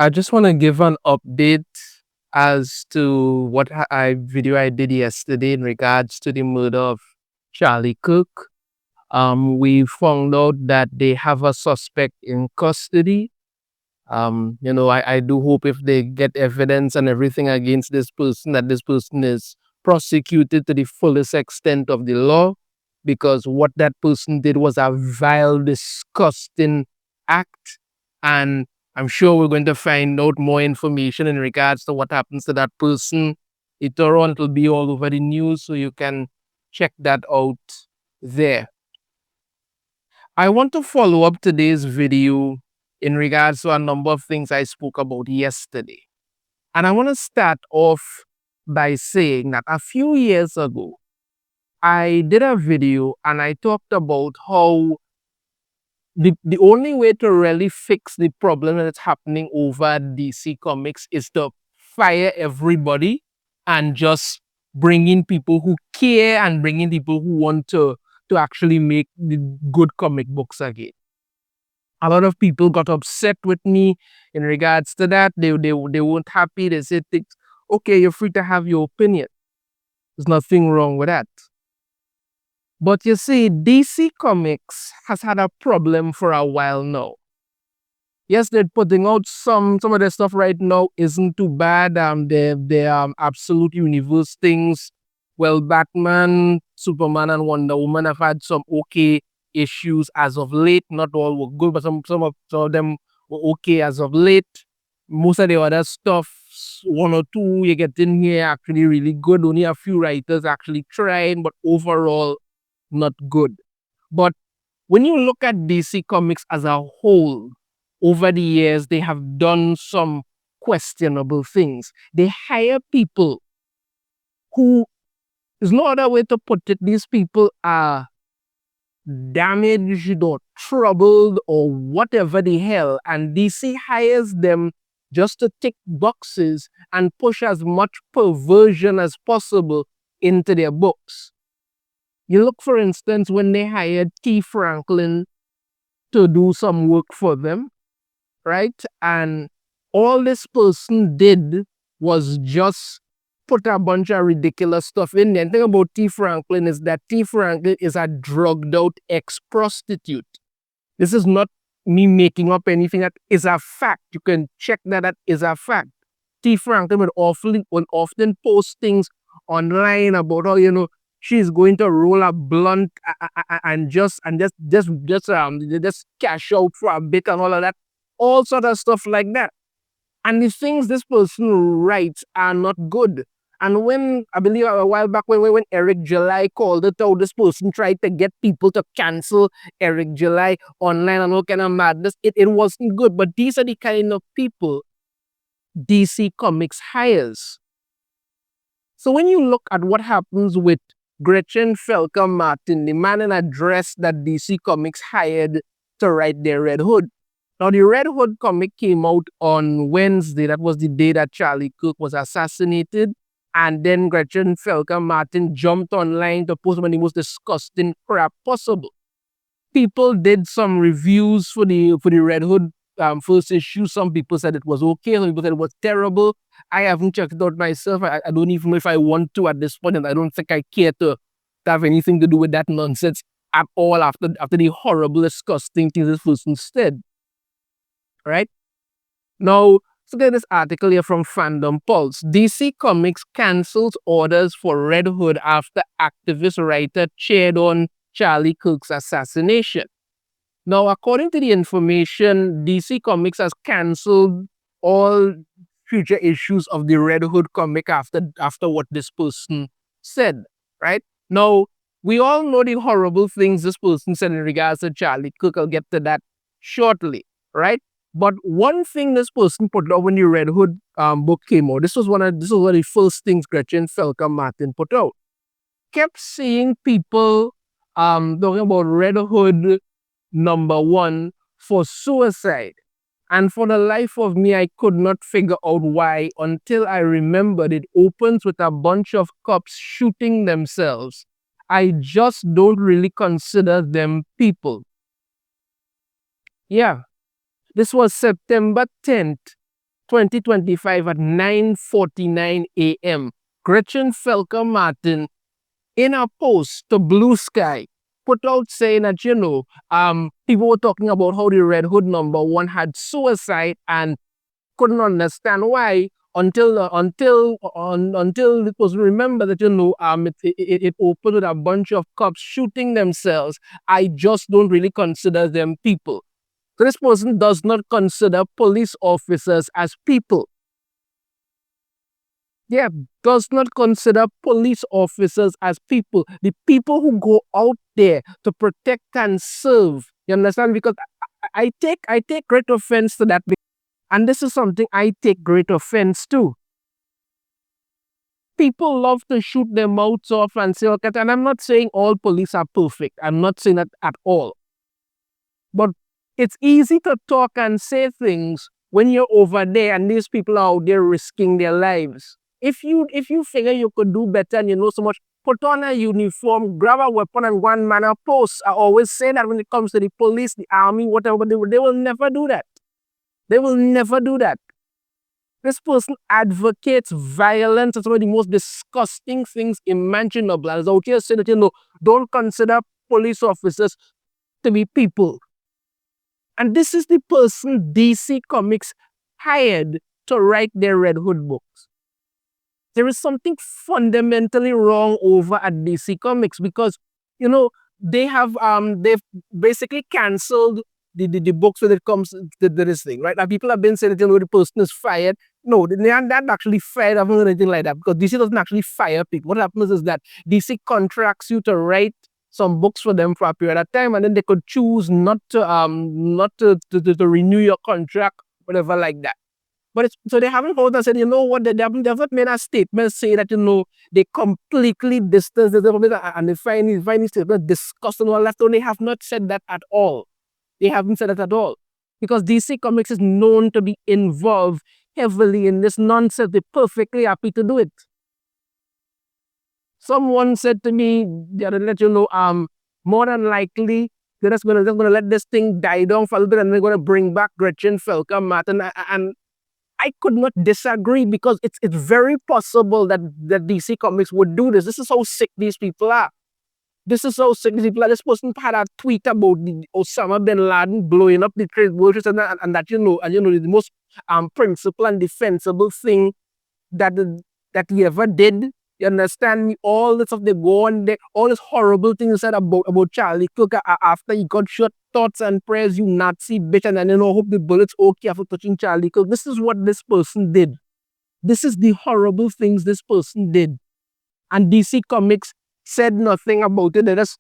I just want to give an update as to what video I did yesterday in regards to the murder of Charlie Kirk. We found out that they have a suspect in custody. I do hope if they get evidence and everything against this person, that this person is prosecuted to the fullest extent of the law, because what that person did was a vile, disgusting act. And I'm sure we're going to find out more information in regards to what happens to that person later on. It'll be all over the news, so you can check that out there. I want to follow up today's video in regards to a number of things I spoke about yesterday. And I want to start off by saying that a few years ago, I did a video and I talked about how the only way to really fix the problem that's happening over DC Comics is to fire everybody and just bring in people who care and bring in people who want to actually make the good comic books again. A lot of people got upset with me in regards to that. They weren't happy. They said, okay, you're free to have your opinion. There's nothing wrong with that. But you see, DC Comics has had a problem for a while now. Yes, they're putting out some of their stuff right now isn't too bad. They're absolute universe things. Well, Batman, Superman, and Wonder Woman have had some okay issues as of late. Not all were good, but some of them were okay as of late. Most of the other stuff, one or two you get in here, actually really good. Only a few writers actually trying, but overall, not good. But when you look at DC Comics as a whole, over the years, they have done some questionable things. They hire people who, there's no other way to put it, these people are damaged or troubled or whatever the hell, and DC hires them just to tick boxes and push as much perversion as possible into their books. You look, for instance, when they hired T. Franklin to do some work for them, right? And all this person did was just put a bunch of ridiculous stuff in there. And the thing about T. Franklin is that T. Franklin is a drugged out ex-prostitute. This is not me making up anything. That is a fact. You can check that is a fact. T. Franklin would often post things online about how, she's going to roll a blunt and just cash out for a bit and all of that. All sort of stuff like that. And the things this person writes are not good. And when, I believe a while back when Eric July called it out, this person tried to get people to cancel Eric July online and all kind of madness. It wasn't good. But these are the kind of people DC Comics hires. So when you look at what happens with Gretchen Felker Martin, the man in a dress that DC Comics hired to write their Red Hood. Now, the Red Hood comic came out on Wednesday. That was the day that Charlie Kirk was assassinated. And then Gretchen Felker Martin jumped online to post one of the most disgusting crap possible. People did some reviews for the Red Hood first issue. Some people said it was okay. Some people said it was terrible. I haven't checked it out myself. I don't even know if I want to at this point, and I don't think I care to have anything to do with that nonsense at all after the horrible, disgusting things this person said. Right? Now, look at this article here from Fandom Pulse. DC Comics cancels orders for Red Hood after activist writer cheered on Charlie Kirk's assassination. Now, according to the information, DC Comics has canceled all future issues of the Red Hood comic after what this person said, right? Now, we all know the horrible things this person said in regards to Charlie Kirk. I'll get to that shortly, right? But one thing this person put out when the Red Hood book came out, this was one of the first things Gretchen Felker Martin put out. Kept seeing people talking about Red Hood #1 for suicide. And for the life of me, I could not figure out why until I remembered it opens with a bunch of cops shooting themselves. I just don't really consider them people. Yeah. This was September 10th, 2025 at 9:49 a.m. Gretchen Felker Martin, in a post to Bluesky, put out saying that, people were talking about how the Red Hood #1 had suicide and couldn't understand why until it was remembered that, it opened with a bunch of cops shooting themselves. I just don't really consider them people. So this person does not consider police officers as people. Yeah, does not consider police officers as people. The people who go out there to protect and serve. You understand? Because I take great offense to that. And this is something I take great offense to. People love to shoot their mouths off and say, okay, and I'm not saying all police are perfect. I'm not saying that at all. But it's easy to talk and say things when you're over there and these people are out there risking their lives. If you figure you could do better and you know so much, put on a uniform, grab a weapon and one man a post. I always say that when it comes to the police, the army, whatever, they will never do that. They will never do that. This person advocates violence. It's one of the most disgusting things imaginable. And it's out here saying that, don't consider police officers to be people. And this is the person DC Comics hired to write their Red Hood books. There is something fundamentally wrong over at DC Comics because, they've basically canceled the books when it comes to this thing, right? Now people have been saying that, the person is fired. No, they aren't actually fired or anything like that because DC doesn't actually fire people. What happens is that DC contracts you to write some books for them for a period of time, and then they could choose not to renew your contract, whatever like that. But so they haven't hold and said, what, they haven't made a statement say that, they completely distance themselves and they find these statements disgusting and all that. So they have not said that at all. They haven't said that at all. Because DC Comics is known to be involved heavily in this nonsense. They're perfectly happy to do it. Someone said to me, let you know, more than likely, they're just gonna let this thing die down for a little bit and they're gonna bring back Gretchen Felker Martin. And I could not disagree because it's very possible that DC Comics would do this. This is how sick these people are. This is how sick these people are. This person had a tweet about Osama bin Laden blowing up the trade workers and that, the most principled and defensible thing that he ever did. You understand me? All the stuff they go on there, all this horrible things said about Charlie Kirk after he got shot. Thoughts and prayers, you Nazi bitch, and then hope the bullet's okay after touching Charlie Kirk. This is what this person did. This is the horrible things this person did. And DC Comics said nothing about it. They just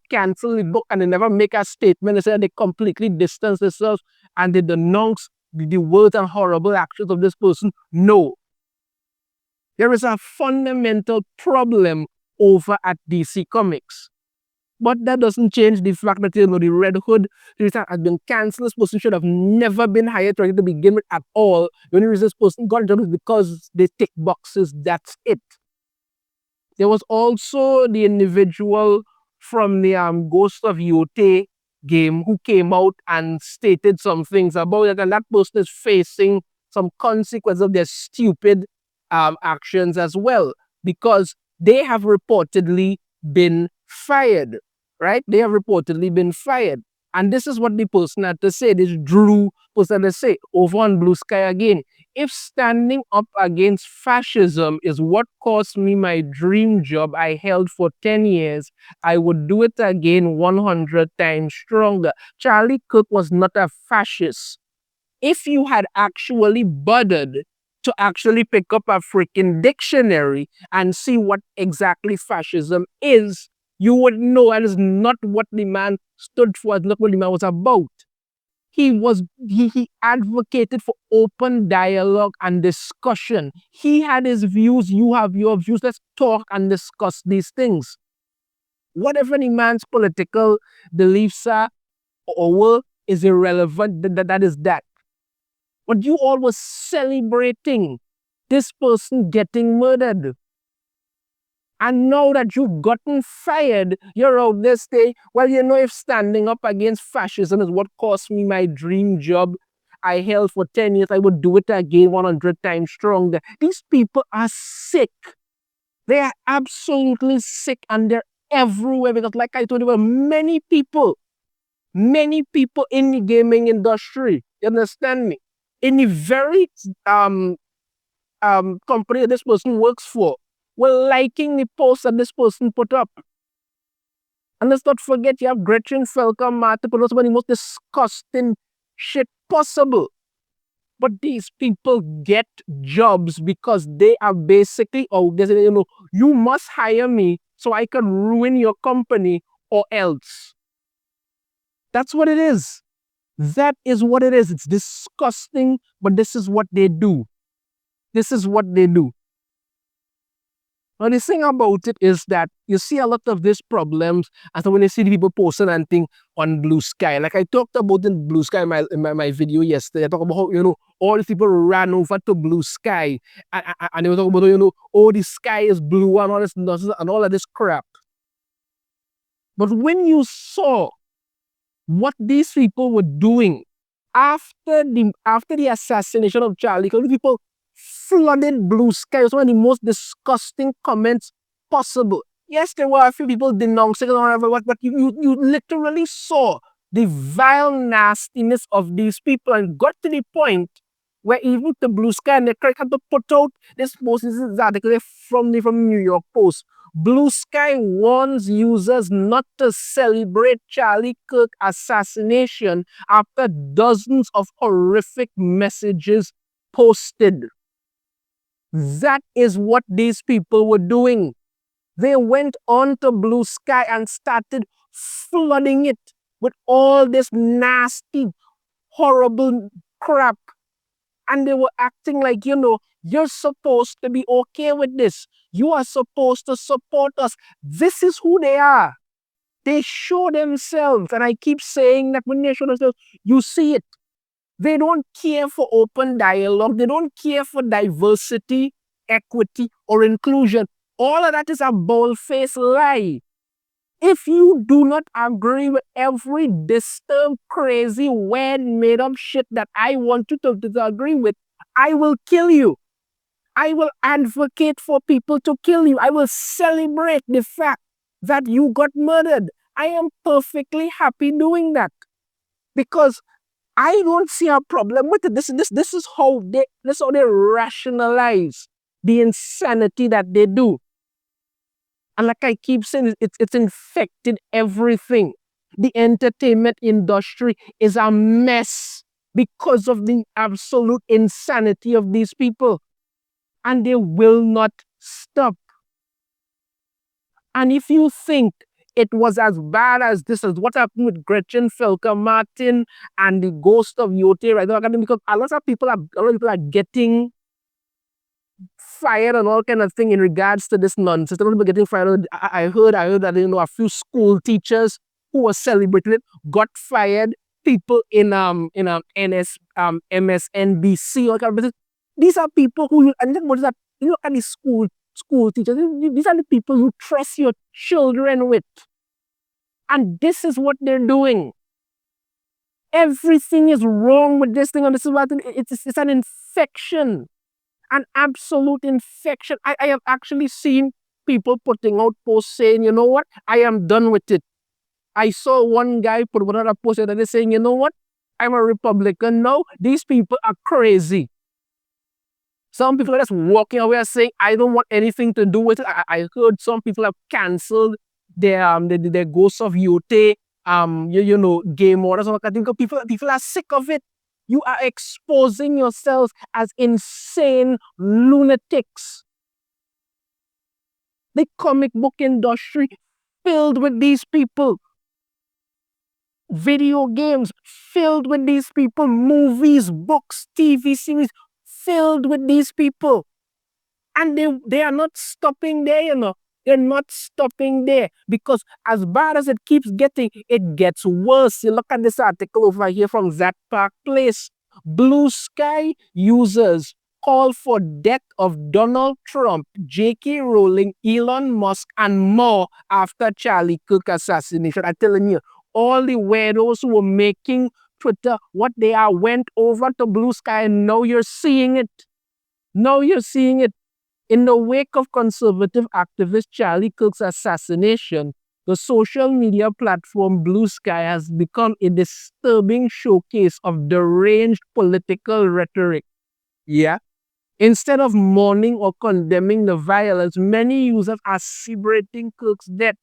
cancel the book and they never make a statement. They said they completely distance themselves and they denounce the words and horrible actions of this person. No. There is a fundamental problem over at DC Comics. But that doesn't change the fact that, the Red Hood has been cancelled. This person should have never been hired to begin with at all. The only reason this person got a job is because they tick boxes. That's it. There was also the individual from the Ghost of Yōtei game who came out and stated some things about it. And that person is facing some consequences of their stupid actions as well. Because they have reportedly been fired. Right? They have reportedly been fired. And this is what the person had to say. This Drew person had to say over on Bluesky again. If standing up against fascism is what cost me my dream job I held for 10 years, I would do it again 100 times stronger. Charlie Kirk was not a fascist. If you had actually bothered to actually pick up a freaking dictionary and see what exactly fascism is, you would know that is not what the man stood for, not what the man was about. He advocated for open dialogue and discussion. He had his views, you have your views. Let's talk and discuss these things. Whatever the man's political beliefs are or were is irrelevant. That is that. But you all were celebrating this person getting murdered. And now that you've gotten fired, you're out there saying, well, if standing up against fascism is what cost me my dream job, I held for 10 years, I would do it again 100 times stronger. These people are sick. They are absolutely sick and they're everywhere because, like I told you, many people in the gaming industry, you understand me? In the very company that this person works for, were liking the post that this person put up. And let's not forget, you have Gretchen Felker Martin, put some of the most disgusting shit possible. But these people get jobs because they are basically, they say, you must hire me so I can ruin your company or else. That's what it is. That is what it is. It's disgusting, but this is what they do. This is what they do. Now, the thing about it is that you see a lot of these problems, and so when you see the people posting and thing on Bluesky, like I talked about in Bluesky in my video yesterday, I talked about how, all these people ran over to Bluesky, and they were talking about, oh, the sky is blue and all this nonsense and all of this crap. But when you saw what these people were doing after the assassination of Charlie Kirk, people flooded Bluesky. It was one of the most disgusting comments possible. Yes, there were a few people denouncing it or whatever, but you literally saw the vile nastiness of these people and got to the point where even the Bluesky and the Kirk had to put out this article from the New York Post. Bluesky warns users not to celebrate Charlie Kirk assassination after dozens of horrific messages posted. That is what these people were doing. They went on to Bluesky and started flooding it with all this nasty, horrible crap. And they were acting like, you're supposed to be okay with this. You are supposed to support us. This is who they are. They show themselves. And I keep saying that when they show themselves, you see it. They don't care for open dialogue. They don't care for diversity, equity, or inclusion. All of that is a bold-faced lie. If you do not agree with every disturbed, crazy, weird, made-up shit that I want you to disagree with, I will kill you. I will advocate for people to kill you. I will celebrate the fact that you got murdered. I am perfectly happy doing that because I don't see a problem with it. This is how they rationalize the insanity that they do. And like I keep saying, it's infected everything. The entertainment industry is a mess because of the absolute insanity of these people. And they will not stop. And if you think it was as bad as this, as what happened with Gretchen Felker Martin and the ghost of Yōtei right now, because a lot of people are getting fired and all kind of thing in regards to this nonsense. A lot of people getting fired. I heard that a few school teachers who were celebrating it got fired. People in MSNBC, all kind of business. These are people who and then what is that? You look at the school teachers. These are the people you trust your children with, and this is what they're doing. Everything is wrong with this thing, and this is what it's an infection. An absolute infection. I have actually seen people putting out posts saying, you know what, I am done with it. I saw one guy put another post that is saying, you know what, I'm a Republican now. These people are crazy. Some people are just walking away saying, I don't want anything to do with it. I heard some people have canceled their Ghost of Yōtei, game orders. People are sick of it. You are exposing yourselves as insane lunatics. The comic book industry filled with these people. Video games filled with these people. Movies, books, TV series filled with these people. And they are not stopping there, They're not stopping there because as bad as it keeps getting, it gets worse. You look at this article over here from That Park Place. Bluesky users call for death of Donald Trump, J.K. Rowling, Elon Musk, and more after Charlie Kirk assassination. I'm telling you, all the weirdos who were making Twitter, what they are, went over to Bluesky, and now you're seeing it. Now you're seeing it. In the wake of conservative activist Charlie Kirk's assassination, the social media platform Bluesky has become a disturbing showcase of deranged political rhetoric. Yeah. Instead of mourning or condemning the violence, many users are celebrating Kirk's death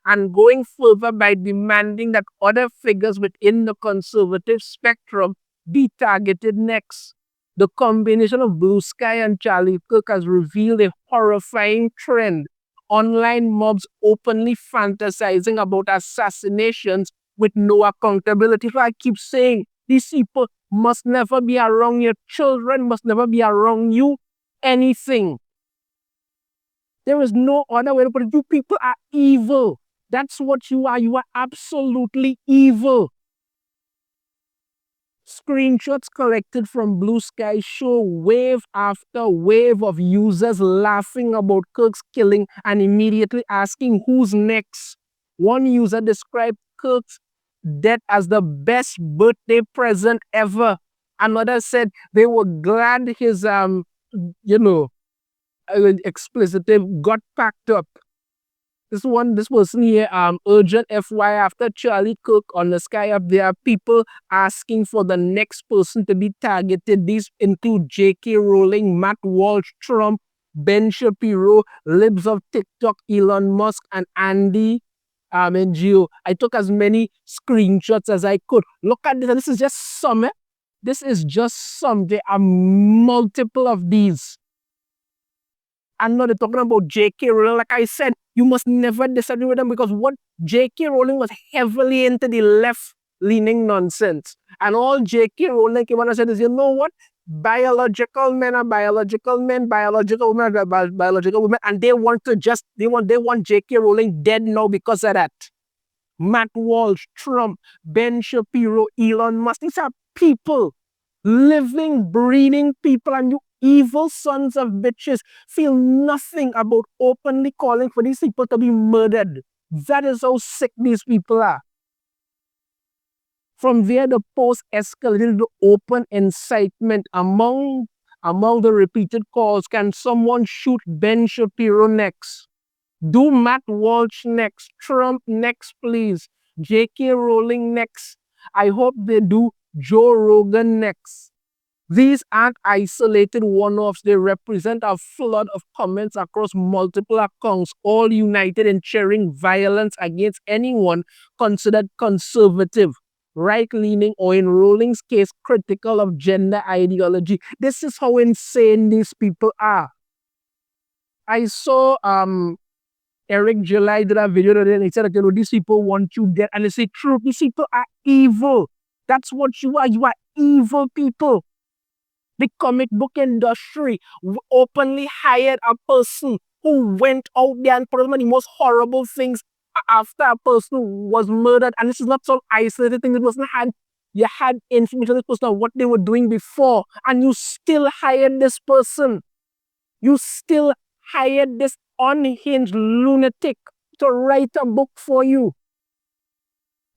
and going further by demanding that other figures within the conservative spectrum be targeted next. The combination of Bluesky and Charlie Kirk has revealed a horrifying trend. Online mobs openly fantasizing about assassinations with no accountability. So I keep saying, these people must never be around your children, must never be around you, anything. There is no other way to put it. You people are evil. That's what you are. You are absolutely evil. Screenshots collected from Bluesky show wave after wave of users laughing about Kirk's killing and immediately asking who's next. One user described Kirk's death as the best birthday present ever. Another said they were glad his explicitive got packed up. This person here, urgent FY, after Charlie Kirk on the Sky Up, there are people asking for the next person to be targeted. These include J.K. Rowling, Matt Walsh, Trump, Ben Shapiro, Libs of TikTok, Elon Musk, and Andy NGO. I took as many screenshots as I could. Look at this. This is just some. This is just some. There are multiple of these. And now they're talking about J.K. Rowling. Like I said, you must never disagree with them, because what J.K. Rowling was heavily into the left-leaning nonsense. And all J.K. Rowling came on and said is, you know what? Biological men are biological men, biological women are biological women, and they want J.K. Rowling dead now because of that. Matt Walsh, Trump, Ben Shapiro, Elon Musk, these are people, living, breathing people, and you evil sons of bitches feel nothing about openly calling for these people to be murdered. That is how sick these people are. From there, the post escalated to open incitement among the repeated calls. Can someone shoot Ben Shapiro next? Do Matt Walsh next? Trump next, please. J.K. Rowling next. I hope they do Joe Rogan next. These aren't isolated one-offs. They represent a flood of comments across multiple accounts, all united in cheering violence against anyone considered conservative, right-leaning, or in Rowling's case, critical of gender ideology. This is how insane these people are. I saw Eric July did a video today, and he said, okay, these people want you dead. And they say, true, these people are evil. That's what you are. You are evil people. The comic book industry openly hired a person who went out there and put on the most horrible things after a person was murdered. And this is not some isolated thing. You had information on this person on what they were doing before, and you still hired this person. You still hired this unhinged lunatic to write a book for you.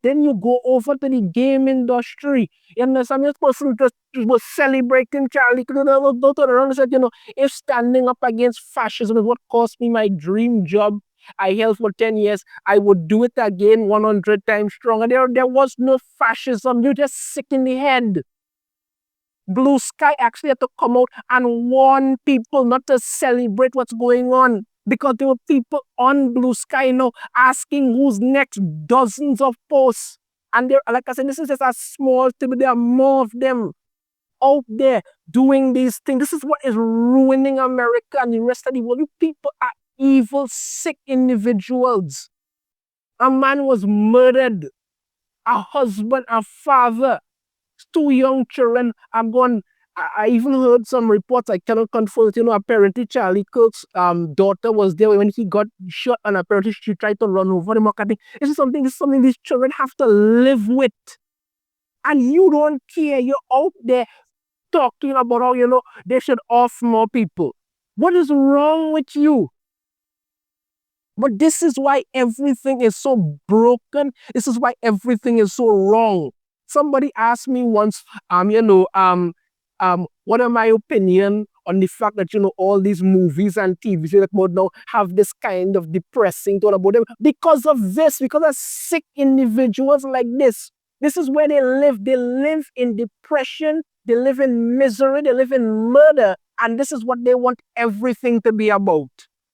Then you go over to the game industry. You understand? This person just was celebrating Charlie Kirk. Don't turn around and said, if standing up against fascism is what cost me my dream job I held for 10 years, I would do it again 100 times stronger. There was no fascism. You're just sick in the head. Bluesky actually had to come out and warn people not to celebrate what's going on, because there were people on Bluesky asking who's next, dozens of posts. And there, like I said, this is just a small thing, but there are more of them out there doing these things. This is what is ruining America and the rest of the world. You people are evil, sick individuals. A man was murdered, a husband, a father, 2 young children. I even heard some reports, I cannot confirm it, apparently Charlie Kirk's daughter was there when he got shot, and apparently she tried to run over him. This is something these children have to live with. And you don't care. You're out there talking about how, they should off more people. What is wrong with you? But this is why everything is so broken. This is why everything is so wrong. Somebody asked me once, what are my opinion on the fact that all these movies and TV shows that now have this kind of depressing tone about them because of this, because of sick individuals like this. This is where they live. They live in depression. They live in misery. They live in murder. And this is what they want everything to be about.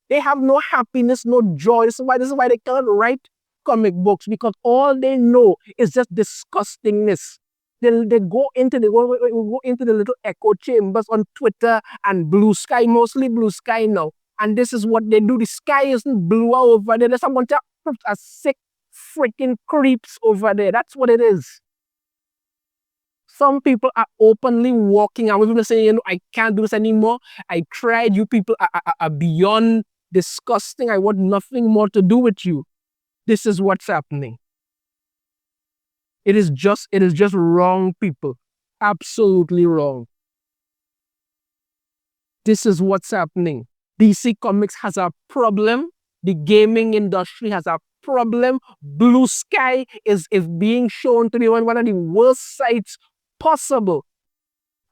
They have no happiness, no joy. This is why they can't write comic books, because all they know is just disgustingness. They go into the little echo chambers on Twitter and Bluesky, mostly Bluesky now. And this is what they do. The sky isn't blue over there. There's a bunch of sick freaking creeps over there. That's what it is. Some people are openly walking out. People saying, I can't do this anymore. I tried. You people are beyond disgusting. I want nothing more to do with you. This is what's happening. It is just wrong, people. Absolutely wrong. This is what's happening. DC Comics has a problem. The gaming industry has a problem. Bluesky is being shown to be one of the worst sites possible.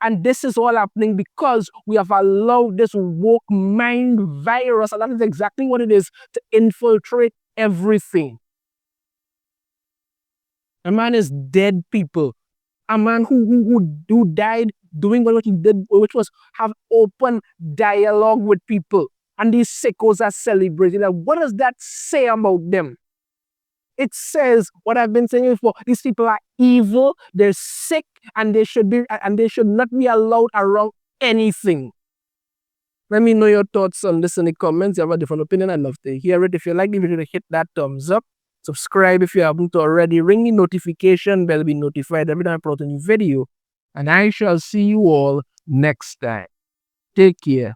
And this is all happening because we have allowed this woke mind virus, and that is exactly what it is, to infiltrate everything. A man is dead, people. A man who died doing what he did, which was have open dialogue with people. And these sickos are celebrating that. What does that say about them? It says what I've been saying before. These people are evil, they're sick, and they should not be allowed around anything. Let me know your thoughts on this in the comments. You have a different opinion, I'd love to hear it. If you like the video, hit that thumbs up. Subscribe if you haven't already. Ring the notification bell to be notified every time I upload a new video. And I shall see you all next time. Take care.